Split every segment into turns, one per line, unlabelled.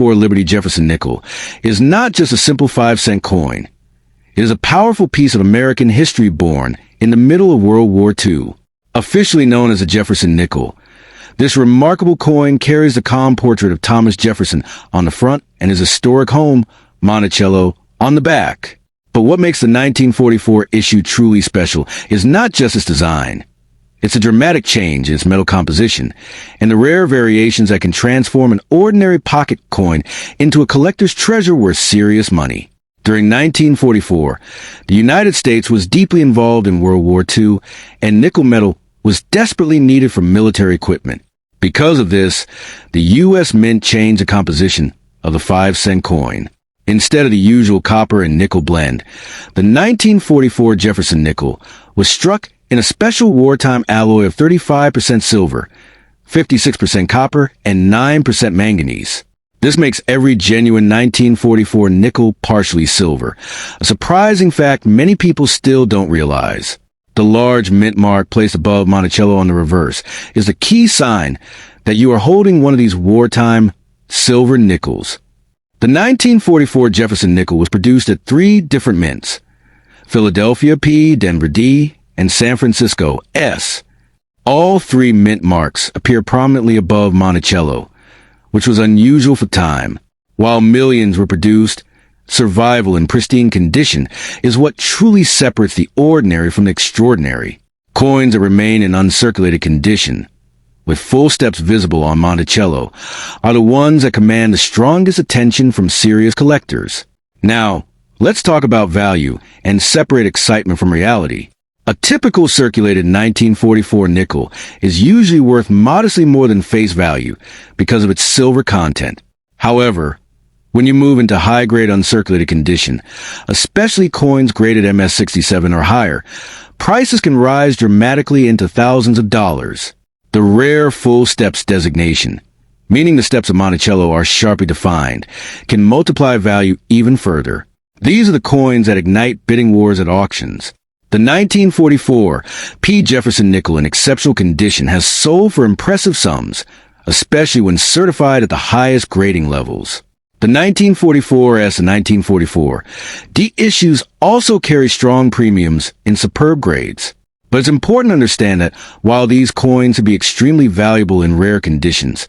or Liberty Jefferson Nickel is not just a simple 5-cent coin. It is a powerful piece of American history born in the middle of World War II. Officially known as the Jefferson Nickel, this remarkable coin carries the calm portrait of Thomas Jefferson on the front and his historic home, Monticello, on the back. But what makes the 1944 issue truly special is not just its design. It's a dramatic change in its metal composition and the rare variations that can transform an ordinary pocket coin into a collector's treasure worth serious money. During 1944, the United States was deeply involved in World War II, and nickel metal was desperately needed for military equipment. Because of this, the U.S. Mint changed the composition of the 5-cent coin. Instead of the usual copper and nickel blend, the 1944 Jefferson Nickel was struck in a special wartime alloy of 35% silver, 56% copper, and 9% manganese. This makes every genuine 1944 nickel partially silver, a surprising fact many people still don't realize. The large mint mark placed above Monticello on the reverse is the key sign that you are holding one of these wartime silver nickels. The 1944 Jefferson Nickel was produced at 3 different mints: Philadelphia P, Denver D, and San Francisco S. All 3 mint marks appear prominently above Monticello, which was unusual for time. While millions were produced, survival in pristine condition is what truly separates the ordinary from the extraordinary. Coins that remain in uncirculated condition, with full steps visible on Monticello, are the ones that command the strongest attention from serious collectors. Now, let's talk about value and separate excitement from reality. A typical circulated 1944 nickel is usually worth modestly more than face value because of its silver content. However, when you move into high-grade uncirculated condition, especially coins graded MS-67 or higher, prices can rise dramatically into thousands of dollars. The rare full steps designation, meaning the steps of Monticello are sharply defined, can multiply value even further. These are the coins that ignite bidding wars at auctions. The 1944 P. Jefferson Nickel in exceptional condition has sold for impressive sums, especially when certified at the highest grading levels. The 1944S and 1944 D issues also carry strong premiums in superb grades. But it's important to understand that while these coins can be extremely valuable in rare conditions,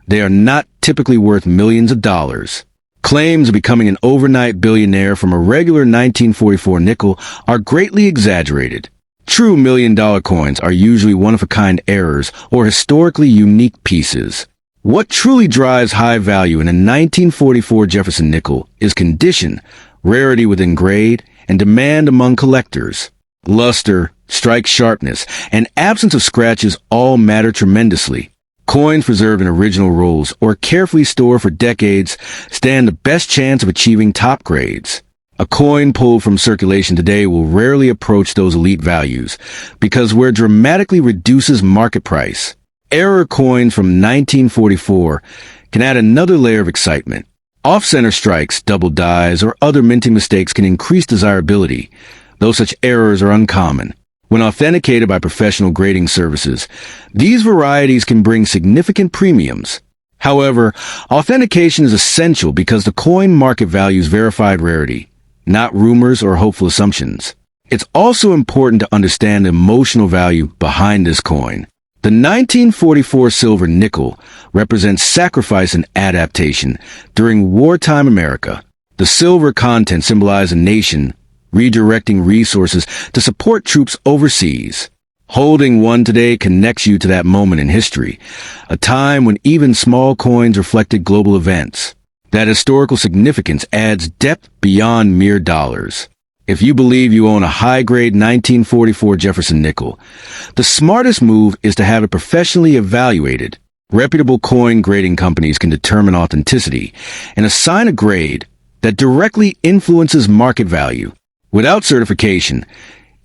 they are not typically worth millions of dollars. Claims of becoming an overnight billionaire from a regular 1944 nickel are greatly exaggerated. True million-dollar coins are usually one-of-a-kind errors or historically unique pieces. What truly drives high value in a 1944 Jefferson Nickel is condition, rarity within grade, and demand among collectors. Luster, strike sharpness, and absence of scratches all matter tremendously. Coins preserved in original rolls or carefully stored for decades stand the best chance of achieving top grades. A coin pulled from circulation today will rarely approach those elite values because wear dramatically reduces market price. Error coins from 1944 can add another layer of excitement. Off-center strikes, double dies, or other minting mistakes can increase desirability, though such errors are uncommon. When authenticated by professional grading services, these varieties can bring significant premiums. However, authentication is essential because the coin market values verified rarity, not rumors or hopeful assumptions. It's also important to understand the emotional value behind this coin. The 1944 silver nickel represents sacrifice and adaptation during wartime America. The silver content symbolizes a nation redirecting resources to support troops overseas. Holding one today connects you to that moment in history, a time when even small coins reflected global events. That historical significance adds depth beyond mere dollars. If you believe you own a high-grade 1944 Jefferson Nickel, the smartest move is to have it professionally evaluated. Reputable coin grading companies can determine authenticity and assign a grade that directly influences market value. Without certification,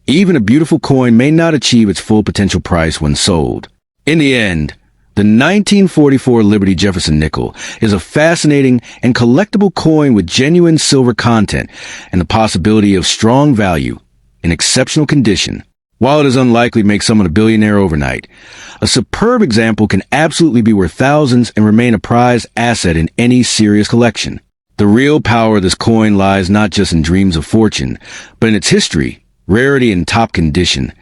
even a beautiful coin may not achieve its full potential price when sold. In the end, the 1944 Liberty Jefferson Nickel is a fascinating and collectible coin with genuine silver content and the possibility of strong value in exceptional condition. While it is unlikely to make someone a billionaire overnight, a superb example can absolutely be worth thousands and remain a prized asset in any serious collection. The real power of this coin lies not just in dreams of fortune, but in its history, rarity, and top condition,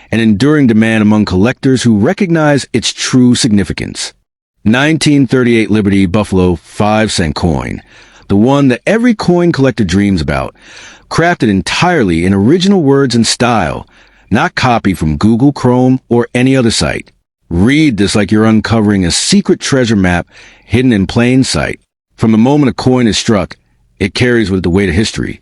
and enduring demand among collectors who recognize its true significance. 1938 Liberty Buffalo 5-cent coin, the one that every coin collector dreams about, crafted entirely in original words and style, not copied from Google, Chrome, or any other site. Read this like you're uncovering a secret treasure map hidden in plain sight. From the moment a coin is struck, it carries with it the weight of history.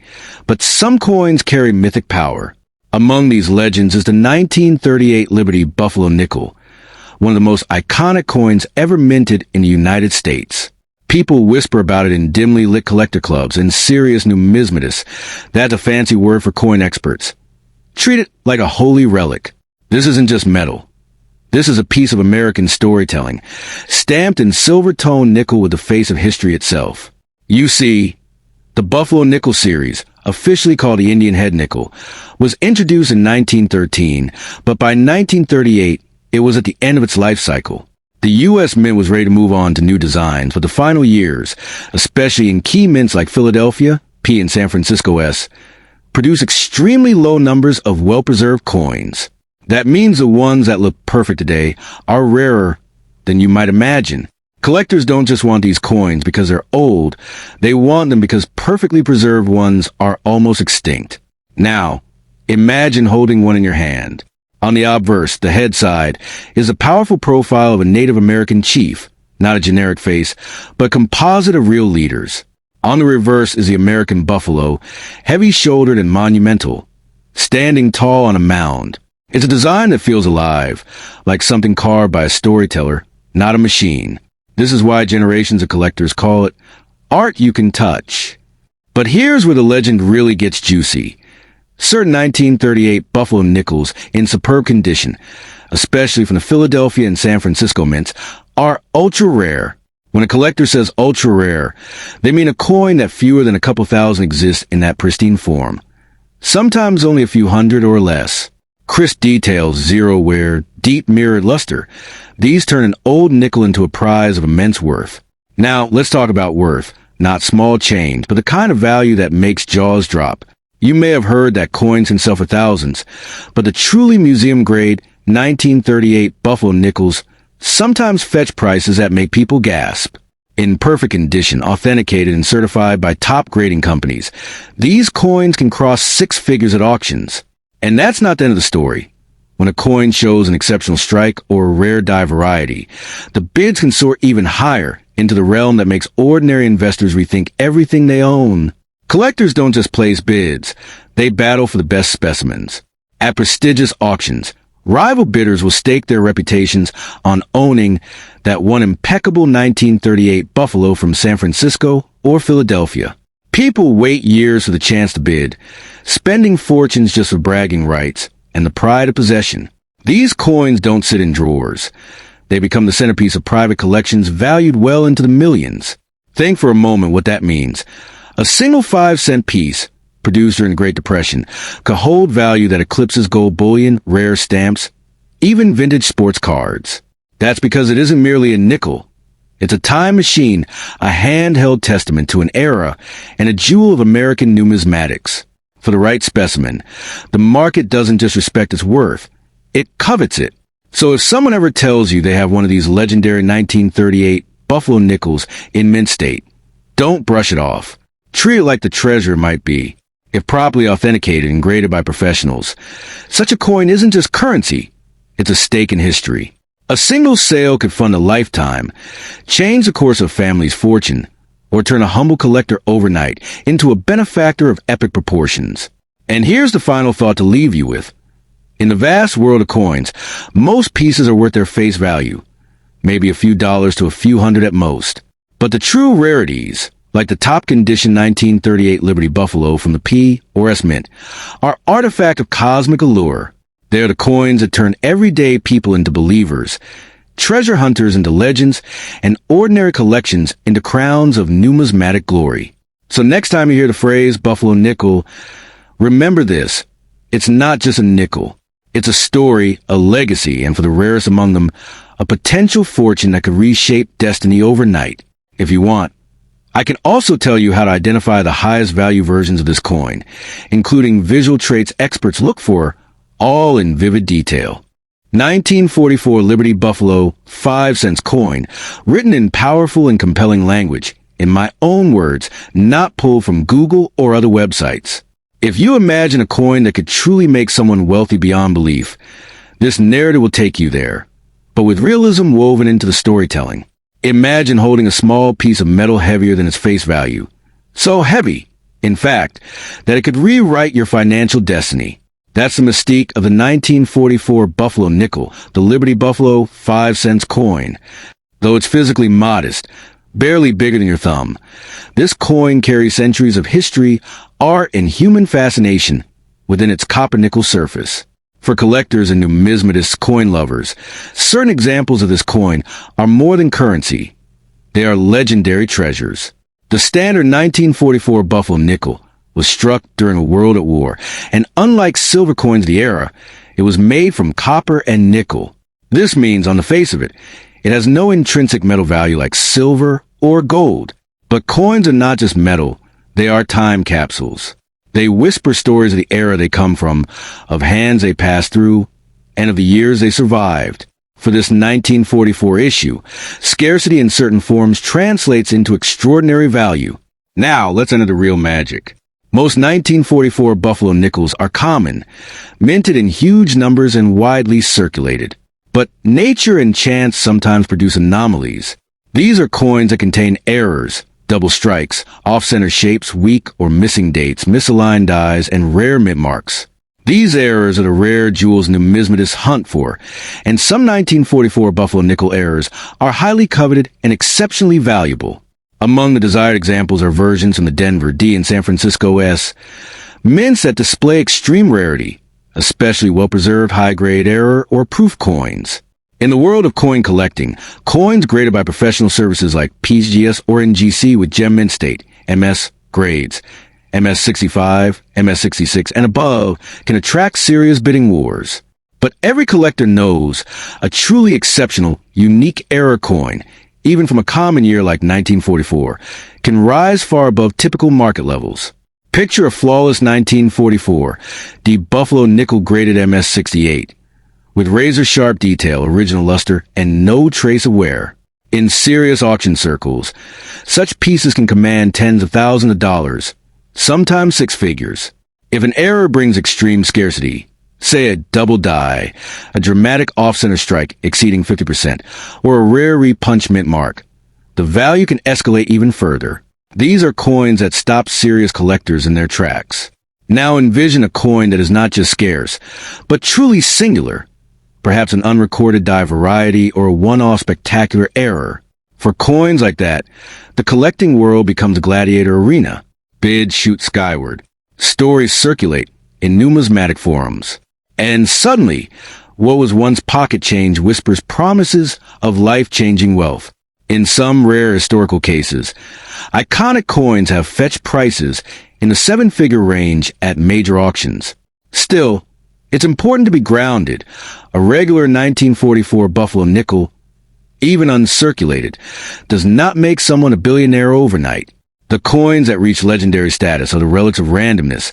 But some coins carry mythic power. Among these legends is the 1938 Liberty Buffalo Nickel, one of the most iconic coins ever minted in the United States. People whisper about it in dimly lit collector clubs, and serious numismatists, that's a fancy word for coin experts, treat it like a holy relic. This isn't just metal. This is a piece of American storytelling, stamped in silver-toned nickel with the face of history itself. You see, the Buffalo Nickel series, officially called the Indian Head Nickel, was introduced in 1913, but by 1938, it was at the end of its life cycle. The U.S. Mint was ready to move on to new designs, but the final years, especially in key mints like Philadelphia, P, and San Francisco S, produce extremely low numbers of well-preserved coins. That means the ones that look perfect today are rarer than you might imagine. Collectors don't just want these coins because they're old, they want them because perfectly preserved ones are almost extinct. Now, imagine holding one in your hand. On the obverse, the head side, is a powerful profile of a Native American chief, not a generic face, but a composite of real leaders. On the reverse is the American buffalo, heavy-shouldered and monumental, standing tall on a mound. It's a design that feels alive, like something carved by a storyteller, not a machine. This is why generations of collectors call it art you can touch. But here's where the legend really gets juicy. Certain 1938 Buffalo nickels in superb condition, especially from the Philadelphia and San Francisco mints, are ultra rare. When a collector says ultra rare, they mean a coin that fewer than a couple thousand exists in that pristine form. Sometimes only a few hundred or less. Crisp details, zero wear, deep mirrored luster. These turn an old nickel into a prize of immense worth. Now, let's talk about worth. Not small change, but the kind of value that makes jaws drop. You may have heard that coins can sell for thousands, but the truly museum-grade 1938 Buffalo nickels sometimes fetch prices that make people gasp. In perfect condition, authenticated and certified by top grading companies, these coins can cross six figures at auctions. And that's not the end of the story. When a coin shows an exceptional strike or a rare die variety, the bids can soar even higher into the realm that makes ordinary investors rethink everything they own. Collectors don't just place bids, they battle for the best specimens. At prestigious auctions, rival bidders will stake their reputations on owning that one impeccable 1938 Buffalo from San Francisco or Philadelphia. People wait years for the chance to bid, spending fortunes just for bragging rights and the pride of possession. These coins don't sit in drawers. They become the centerpiece of private collections valued well into the millions. Think for a moment what that means. A single 5-cent piece, produced during the Great Depression, could hold value that eclipses gold bullion, rare stamps, even vintage sports cards. That's because it isn't merely a nickel. It's a time machine, a handheld testament to an era, and a jewel of American numismatics. For the right specimen, the market doesn't just respect its worth, it covets it. So if someone ever tells you they have one of these legendary 1938 Buffalo nickels in mint state, don't brush it off. Treat it like the treasure might be. If properly authenticated and graded by professionals, such a coin isn't just currency, it's a stake in history. A single sale could fund a lifetime, change the course of a family's fortune, or turn a humble collector overnight into a benefactor of epic proportions. And here's the final thought to leave you with. In the vast world of coins, most pieces are worth their face value, maybe a few dollars to a few hundred at most. But the true rarities, like the top condition 1938 Liberty Buffalo from the P or S Mint, are artifact of cosmic allure. They're the coins that turn everyday people into believers, treasure hunters into legends, and ordinary collections into crowns of numismatic glory. So next time you hear the phrase Buffalo Nickel, remember this. It's not just a nickel. It's a story, a legacy, and for the rarest among them, a potential fortune that could reshape destiny overnight. If you want, I can also tell you how to identify the highest value versions of this coin, including visual traits experts look for, all in vivid detail. 1944 Liberty Buffalo 5-cent coin, written in powerful and compelling language, in my own words, not pulled from Google or other websites. If you imagine a coin that could truly make someone wealthy beyond belief, this narrative will take you there, but with realism woven into the storytelling. Imagine holding a small piece of metal heavier than its face value. So heavy, in fact, that it could rewrite your financial destiny. That's the mystique of the 1944 Buffalo Nickel, the Liberty Buffalo 5-cent coin. Though it's physically modest, barely bigger than your thumb, this coin carries centuries of history, art, and human fascination within its copper-nickel surface. For collectors and numismatist coin lovers, certain examples of this coin are more than currency. They are legendary treasures. The standard 1944 Buffalo Nickel was struck during a world at war, and unlike silver coins of the era, it was made from copper and nickel. This means, on the face of it, it has no intrinsic metal value like silver or gold. But coins are not just metal, they are time capsules. They whisper stories of the era they come from, of hands they passed through, and of the years they survived. For this 1944 issue, scarcity in certain forms translates into extraordinary value. Now, let's enter the real magic. Most 1944 Buffalo nickels are common, minted in huge numbers and widely circulated. But nature and chance sometimes produce anomalies. These are coins that contain errors, double strikes, off-center shapes, weak or missing dates, misaligned dies, and rare mint marks. These errors are the rare jewels numismatists hunt for, and some 1944 Buffalo nickel errors are highly coveted and exceptionally valuable. Among the desired examples are versions from the Denver D and San Francisco S, mints that display extreme rarity, especially well-preserved high-grade error or proof coins. In the world of coin collecting, coins graded by professional services like PGS or NGC with gem mint state, MS grades, MS65, MS66, and above can attract serious bidding wars. But every collector knows a truly exceptional, unique error coin, even from a common year like 1944, can rise far above typical market levels. Picture a flawless 1944, the Buffalo nickel graded MS68, with razor-sharp detail, original luster, and no trace of wear. In serious auction circles, such pieces can command tens of thousands of dollars, sometimes six figures. If an error brings extreme scarcity, say a double die, a dramatic off-center strike exceeding 50%, or a rare repunch mint mark, the value can escalate even further. These are coins that stop serious collectors in their tracks. Now envision a coin that is not just scarce, but truly singular, perhaps an unrecorded die variety or a one-off spectacular error. For coins like that, the collecting world becomes a gladiator arena. Bids shoot skyward. Stories circulate in numismatic forums. And suddenly, what was once pocket change whispers promises of life-changing wealth. In some rare historical cases, iconic coins have fetched prices in the seven-figure range at major auctions. Still, it's important to be grounded. A regular 1944 Buffalo nickel, even uncirculated, does not make someone a billionaire overnight. The coins that reach legendary status are the relics of randomness,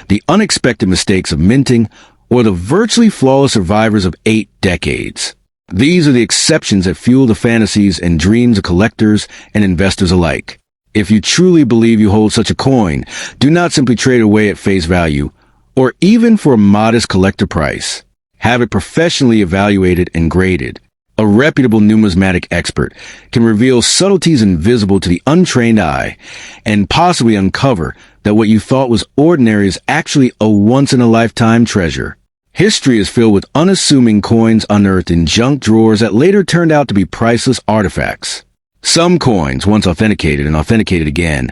the unexpected mistakes of minting, or the virtually flawless survivors of 8 decades. These are the exceptions that fuel the fantasies and dreams of collectors and investors alike. If you truly believe you hold such a coin, do not simply trade away at face value, or even for a modest collector price. Have it professionally evaluated and graded. A reputable numismatic expert can reveal subtleties invisible to the untrained eye and possibly uncover that what you thought was ordinary is actually a once-in-a-lifetime treasure. History is filled with unassuming coins unearthed in junk drawers that later turned out to be priceless artifacts. Some coins, once authenticated and authenticated again,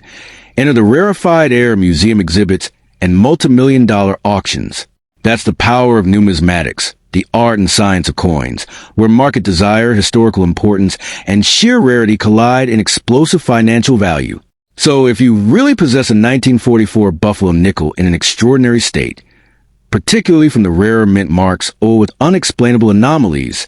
enter the rarefied air of museum exhibits and multi-million-dollar auctions. That's the power of numismatics, the art and science of coins, where market desire, historical importance, and sheer rarity collide in explosive financial value. So if you really possess a 1944 Buffalo nickel in an extraordinary state, particularly from the rarer mint marks or with unexplainable anomalies.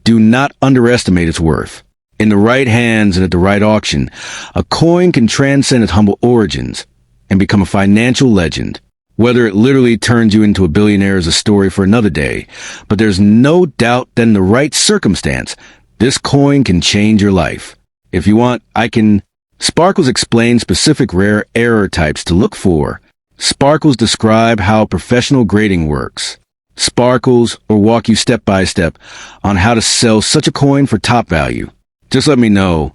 Do not underestimate its worth. In the right hands and at the right auction, a coin can transcend its humble origins and become a financial legend. Whether it literally turns you into a billionaire is a story for another day, but there's no doubt that in the right circumstance, this coin can change your life. If you want, Sparkles explain specific rare error types to look for. Sparkles describe how professional grading works. Sparkles or walk you step by step on how to sell such a coin for top value. Just let me know,